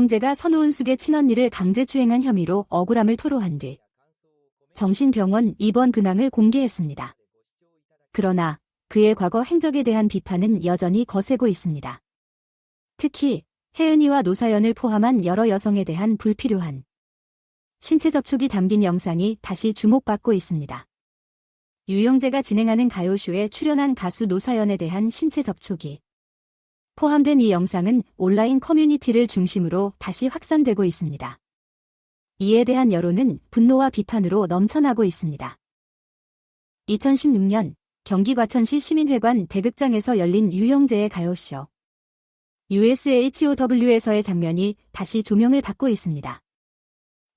유영재가 선우은숙의 친언니를 강제추행한 혐의로 억울함을 토로한 뒤 정신병원 입원 근황을 공개했습니다. 그러나 그의 과거 행적에 대한 비판은 여전히 거세고 있습니다. 특히 혜은이와 노사연을 포함한 여러 여성에 대한 불필요한 신체 접촉이 담긴 영상이 다시 주목받고 있습니다. 유영재가 진행하는 가요쇼에 출연한 가수 노사연에 대한 신체 접촉이 포함된 이 영상은 온라인 커뮤니티를 중심으로 다시 확산되고 있습니다. 이에 대한 여론은 분노와 비판으로 넘쳐나고 있습니다. 2016년 경기 과천시 시민회관 대극장에서 열린 유영재의 가요쇼 USHOW에서의 장면이 다시 조명을 받고 있습니다.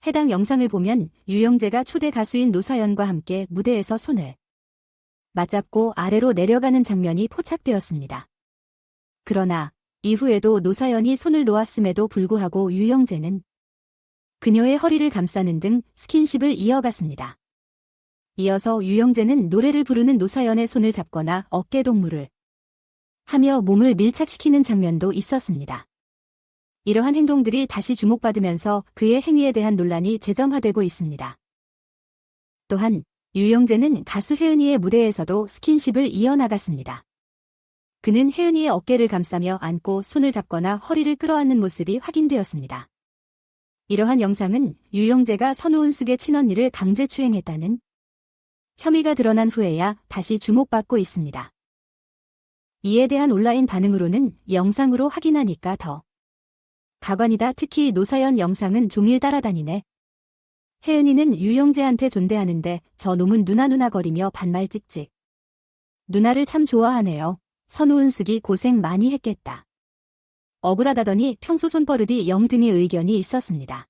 해당 영상을 보면 유영재가 초대 가수인 노사연과 함께 무대에서 손을 맞잡고 아래로 내려가는 장면이 포착되었습니다. 그러나 이후에도 노사연이 손을 놓았음에도 불구하고 유영재는 그녀의 허리를 감싸는 등 스킨십을 이어갔습니다. 이어서 유영재는 노래를 부르는 노사연의 손을 잡거나 어깨 동무를 하며 몸을 밀착시키는 장면도 있었습니다. 이러한 행동들이 다시 주목받으면서 그의 행위에 대한 논란이 재점화되고 있습니다. 또한 유영재는 가수 혜은이의 무대에서도 스킨십을 이어나갔습니다. 그는 혜은이의 어깨를 감싸며 안고 손을 잡거나 허리를 끌어안는 모습이 확인되었습니다. 이러한 영상은 유영재가 선우은숙의 친언니를 강제추행했다는 혐의가 드러난 후에야 다시 주목받고 있습니다. 이에 대한 온라인 반응으로는 영상으로 확인하니까 더 가관이다. 특히 노사연 영상은 종일 따라다니네. 혜은이는 유영재한테 존대하는데 저 놈은 누나 거리며 반말 찍찍. 누나를 참 좋아하네요. 선우은숙이 고생 많이 했겠다. 억울하다더니 평소 손버릇이 영 등의 의견이 있었습니다.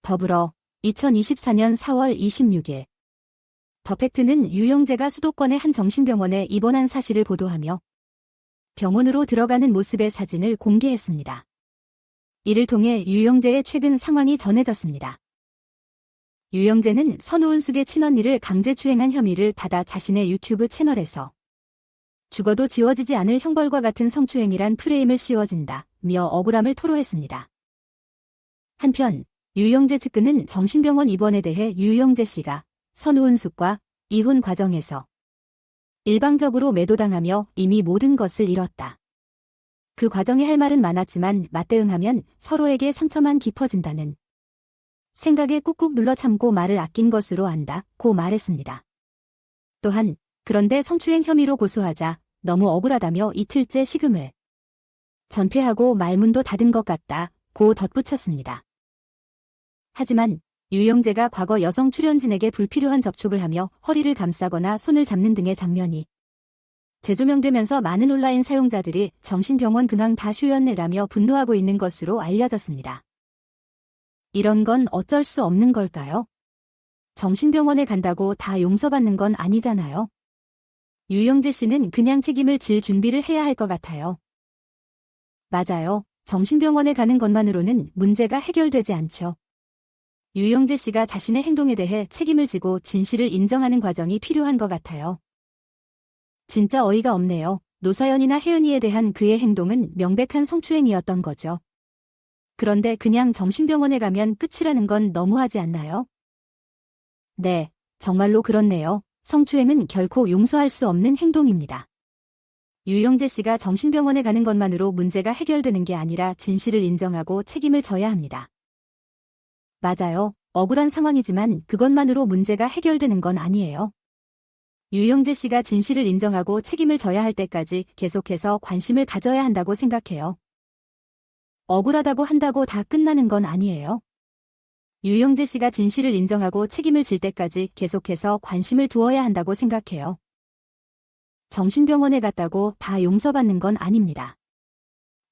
더불어 2024년 4월 26일 더팩트는 유영재가 수도권의 한 정신병원에 입원한 사실을 보도하며 병원으로 들어가는 모습의 사진을 공개했습니다. 이를 통해 유영재의 최근 상황이 전해졌습니다. 유영재는 선우은숙의 친언니를 강제추행한 혐의를 받아 자신의 유튜브 채널에서 죽어도 지워지지 않을 형벌과 같은 성추행이란 프레임을 씌워진다며 억울함을 토로했습니다. 한편 유영재 측근은 정신병원 입원에 대해 유영재 씨가 선우은숙과 이혼 과정에서 일방적으로 매도당하며 이미 모든 것을 잃었다. 그 과정에 할 말은 많았지만 맞대응하면 서로에게 상처만 깊어진다는 생각에 꾹꾹 눌러 참고 말을 아낀 것으로 안다고 말했습니다. 또한 그런데 성추행 혐의로 고소하자 너무 억울하다며 이틀째 식음을 전폐하고 말문도 닫은 것 같다고 덧붙였습니다. 하지만 유영재가 과거 여성 출연진에게 불필요한 접촉을 하며 허리를 감싸거나 손을 잡는 등의 장면이 재조명되면서 많은 온라인 사용자들이 정신병원 근황 다 쇼였네라며 분노하고 있는 것으로 알려졌습니다. 이런 건 어쩔 수 없는 걸까요? 정신병원에 간다고 다 용서받는 건 아니잖아요. 유영재 씨는 그냥 책임을 질 준비를 해야 할 것 같아요. 맞아요. 정신병원에 가는 것만으로는 문제가 해결되지 않죠. 유영재 씨가 자신의 행동에 대해 책임을 지고 진실을 인정하는 과정이 필요한 것 같아요. 진짜 어이가 없네요. 노사연이나 혜은이에 대한 그의 행동은 명백한 성추행이었던 거죠. 그런데 그냥 정신병원에 가면 끝이라는 건 너무하지 않나요? 네, 정말로 그렇네요. 성추행은 결코 용서할 수 없는 행동입니다. 유영재 씨가 정신병원에 가는 것만으로 문제가 해결되는 게 아니라 진실을 인정하고 책임을 져야 합니다. 맞아요. 억울한 상황이지만 그것만으로 문제가 해결되는 건 아니에요. 유영재 씨가 진실을 인정하고 책임을 져야 할 때까지 계속해서 관심을 가져야 한다고 생각해요. 억울하다고 한다고 다 끝나는 건 아니에요. 유영재 씨가 진실을 인정하고 책임을 질 때까지 계속해서 관심을 두어야 한다고 생각해요. 정신병원에 갔다고 다 용서받는 건 아닙니다.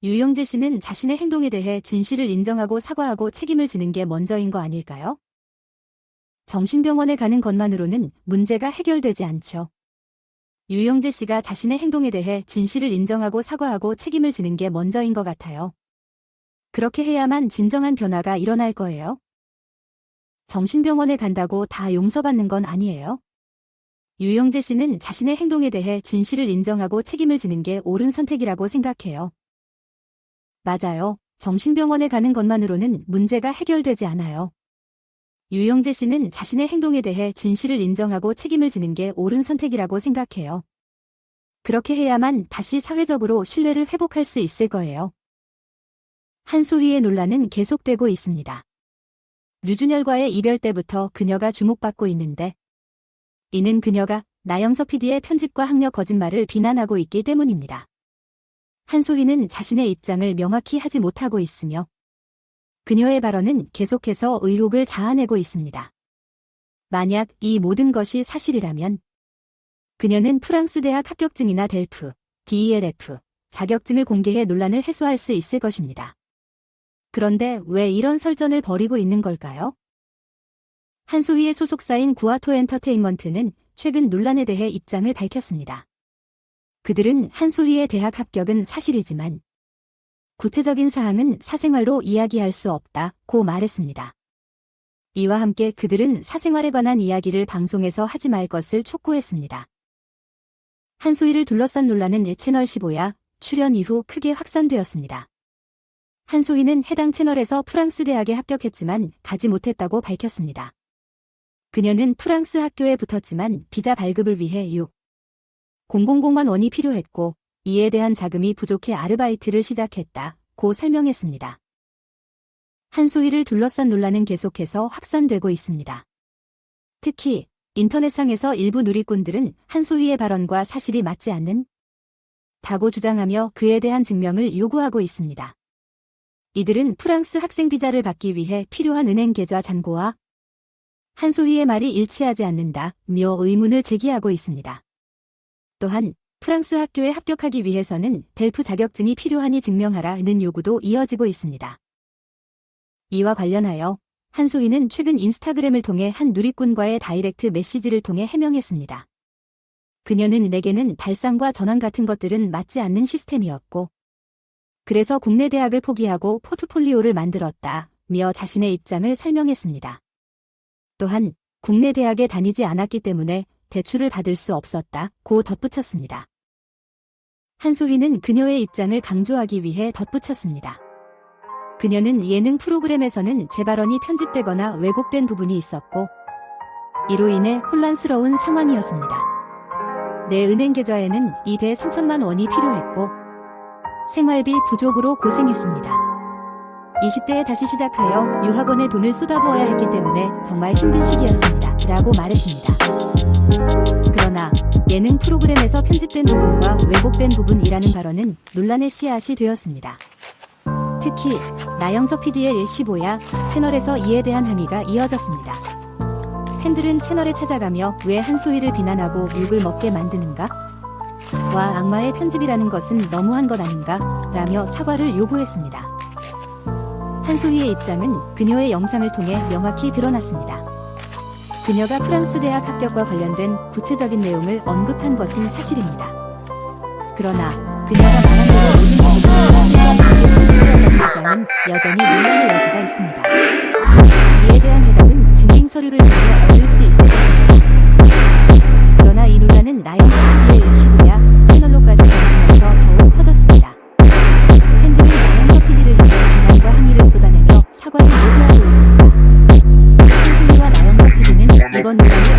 유영재 씨는 자신의 행동에 대해 진실을 인정하고 사과하고 책임을 지는 게 먼저인 거 아닐까요? 정신병원에 가는 것만으로는 문제가 해결되지 않죠. 유영재 씨가 자신의 행동에 대해 진실을 인정하고 사과하고 책임을 지는 게 먼저인 것 같아요. 그렇게 해야만 진정한 변화가 일어날 거예요. 정신병원에 간다고 다 용서받는 건 아니에요. 유영재 씨는 자신의 행동에 대해 진실을 인정하고 책임을 지는 게 옳은 선택이라고 생각해요. 맞아요. 정신병원에 가는 것만으로는 문제가 해결되지 않아요. 유영재 씨는 자신의 행동에 대해 진실을 인정하고 책임을 지는 게 옳은 선택이라고 생각해요. 그렇게 해야만 다시 사회적으로 신뢰를 회복할 수 있을 거예요. 한소희의 논란은 계속되고 있습니다. 류준열과의 이별 때부터 그녀가 주목받고 있는데 이는 그녀가 나영석 PD의 편집과 학력 거짓말을 비난하고 있기 때문입니다. 한소희는 자신의 입장을 명확히 하지 못하고 있으며 그녀의 발언은 계속해서 의혹을 자아내고 있습니다. 만약 이 모든 것이 사실이라면 그녀는 프랑스 대학 합격증이나 델프, DELF 자격증을 공개해 논란을 해소할 수 있을 것입니다. 그런데 왜 이런 설전을 벌이고 있는 걸까요? 한소희의 소속사인 구아토 엔터테인먼트는 최근 논란에 대해 입장을 밝혔습니다. 그들은 한소희의 대학 합격은 사실이지만 구체적인 사항은 사생활로 이야기할 수 없다고 말했습니다. 이와 함께 그들은 사생활에 관한 이야기를 방송에서 하지 말 것을 촉구했습니다. 한소희를 둘러싼 논란은 채널 15야 출연 이후 크게 확산되었습니다. 한소희는 해당 채널에서 프랑스 대학에 합격했지만 가지 못했다고 밝혔습니다. 그녀는 프랑스 학교에 붙었지만 비자 발급을 위해 6,000만 원이 필요했고 이에 대한 자금이 부족해 아르바이트를 시작했다고 설명했습니다. 한소희를 둘러싼 논란은 계속해서 확산되고 있습니다. 특히 인터넷상에서 일부 누리꾼들은 한소희의 발언과 사실이 맞지 않는다고 주장하며 그에 대한 증명을 요구하고 있습니다. 이들은 프랑스 학생 비자를 받기 위해 필요한 은행 계좌 잔고와 한소희의 말이 일치하지 않는다며 의문을 제기하고 있습니다. 또한 프랑스 학교에 합격하기 위해서는 델프 자격증이 필요하니 증명하라는 요구도 이어지고 있습니다. 이와 관련하여 한소희는 최근 인스타그램을 통해 한 누리꾼과의 다이렉트 메시지를 통해 해명했습니다. 그녀는 내게는 발상과 전환 같은 것들은 맞지 않는 시스템이었고 그래서 국내 대학을 포기하고 포트폴리오를 만들었다며 자신의 입장을 설명했습니다. 또한 국내 대학에 다니지 않았기 때문에 대출을 받을 수 없었다고 덧붙였습니다. 한소희는 그녀의 입장을 강조하기 위해 덧붙였습니다. 그녀는 예능 프로그램에서는 제 발언이 편집되거나 왜곡된 부분이 있었고 이로 인해 혼란스러운 상황이었습니다. 내 은행 계좌에는 2대 3천만 원이 필요했고 생활비 부족으로 고생했습니다. 20대에 다시 시작하여 유학원에 돈을 쏟아부어야 했기 때문에 정말 힘든 시기였습니다. 라고 말했습니다. 그러나 예능 프로그램에서 편집된 부분과 왜곡된 부분이라는 발언은 논란의 씨앗이 되었습니다. 특히 나영석 PD의 15야 채널에서 이에 대한 항의가 이어졌습니다. 팬들은 채널에 찾아가며 왜 한소희를 비난하고 욕을 먹게 만드는가? 와 악마의 편집이라는 것은 너무한 것 아닌가? 라며 사과를 요구했습니다. 한소희의 입장은 그녀의 영상을 통해 명확히 드러났습니다. 그녀가 프랑스 대학 합격과 관련된 구체적인 내용을 언급한 것은 사실입니다. 그러나 그녀가 말한 대로 모든 부분은 사실과 주장은 여전히 논란의 여지가 있습니다. 이에 대한 해답은 증빙 서류를 통해 얻을 수 있을 것입니다. 그러나 이 논란은 나영석 PD의 시부야 채널로까지 번지면서 더욱 커졌습니다. 팬들은 나영석 PD를 위해 비난과 항의를 쏟아내며 사과를 요구하고 있습니다. 한소희와 나영석 PD는 이번 논란을